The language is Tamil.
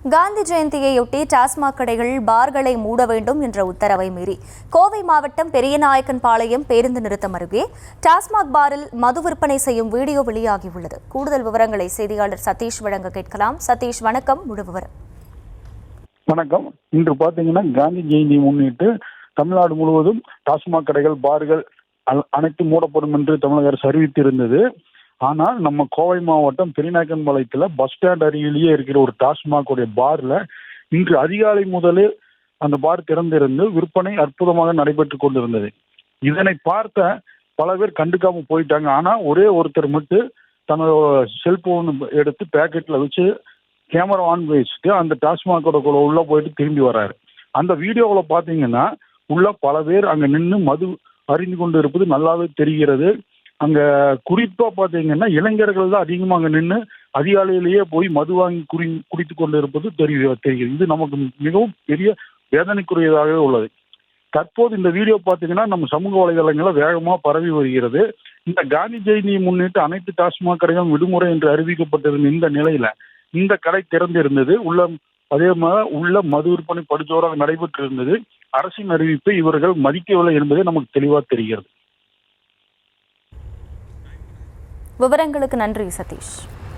காந்தி ஜெயந்தியையொட்டி டாஸ்மாக் கடைகள் பார்களை மூட வேண்டும் என்ற உத்தரவை மீறி கோவை மாவட்டம் பெரியநாயக்கன்பாளையம் பேருந்து நிறுத்தம் அருகே டாஸ்மாக் பாரில் மது விற்பனை செய்யும் வீடியோ வெளியாகியுள்ளது. கூடுதல் விவரங்களை செய்தியாளர் சதீஷ் வழங்க கேட்கலாம். சதீஷ், வணக்கம். முழு விவரம். வணக்கம். இன்று பாத்தீங்கன்னா காந்தி ஜெயந்தி முன்னிட்டு தமிழ்நாடு முழுவதும் டாஸ்மாக் கடைகள், பார்கள் அனைத்து மூடப்படும் என்று தமிழக அரசு அறிவித்திருந்தது. ஆனால் நம்ம கோவை மாவட்டம் பெரியநாயக்கன்பாளையத்துல பஸ் ஸ்டாண்ட் அருகிலேயே இருக்கிற ஒரு டாஸ்மாக் உடைய பார்ல இன்று அதிகாலை முதலே அந்த பார் திறந்திருந்து விற்பனை அற்புதமாக நடைபெற்று கொண்டிருந்தது. இதனை பார்த்த பல பேர் கண்டுக்காம போயிட்டாங்க. ஆனா ஒரே ஒருத்தர் மட்டும் தன்னோட செல்போன் எடுத்து பேக்கெட்ல வச்சு கேமரா ஆன் வச்சுட்டு அந்த டாஸ்மாகோட உள்ள போயிட்டு திரும்பி வர்றாரு. அந்த வீடியோவில் பார்த்தீங்கன்னா உள்ள பல பேர் அங்க நின்று மது அறிந்து கொண்டு இருப்பது நல்லாவே தெரிகிறது. அங்க குறிப்பா பாத்தீங்கன்னா இளைஞர்கள் தான் அதிகமாக அங்க நின்று அதிகாலையிலேயே போய் மது வாங்கி குடித்து கொண்டு இருப்பது தெரிகிறது. இது நமக்கு மிகவும் பெரிய வேதனைக்குரியதாக உள்ளது. தற்போது இந்த வீடியோ பாத்தீங்கன்னா நம்ம சமூக வலைதளங்களில் வேகமா பரவி வருகிறது. இந்த காந்தி ஜெயந்தியை முன்னிட்டு அனைத்து டாஸ்மாக் கடைகளும் விடுமுறை என்று அறிவிக்கப்பட்டிருந்த இந்த நிலையில இந்த கடை திறந்திருந்தது. அதே மாதிரி உள்ள மது விற்பனை படுஜோராக நடைபெற்று இருந்தது. அரசின் அறிவிப்பை இவர்கள் மதிக்கவில்லை என்பதே நமக்கு தெளிவாக தெரிகிறது. விவரங்களுக்கு நன்றி சதீஷ்.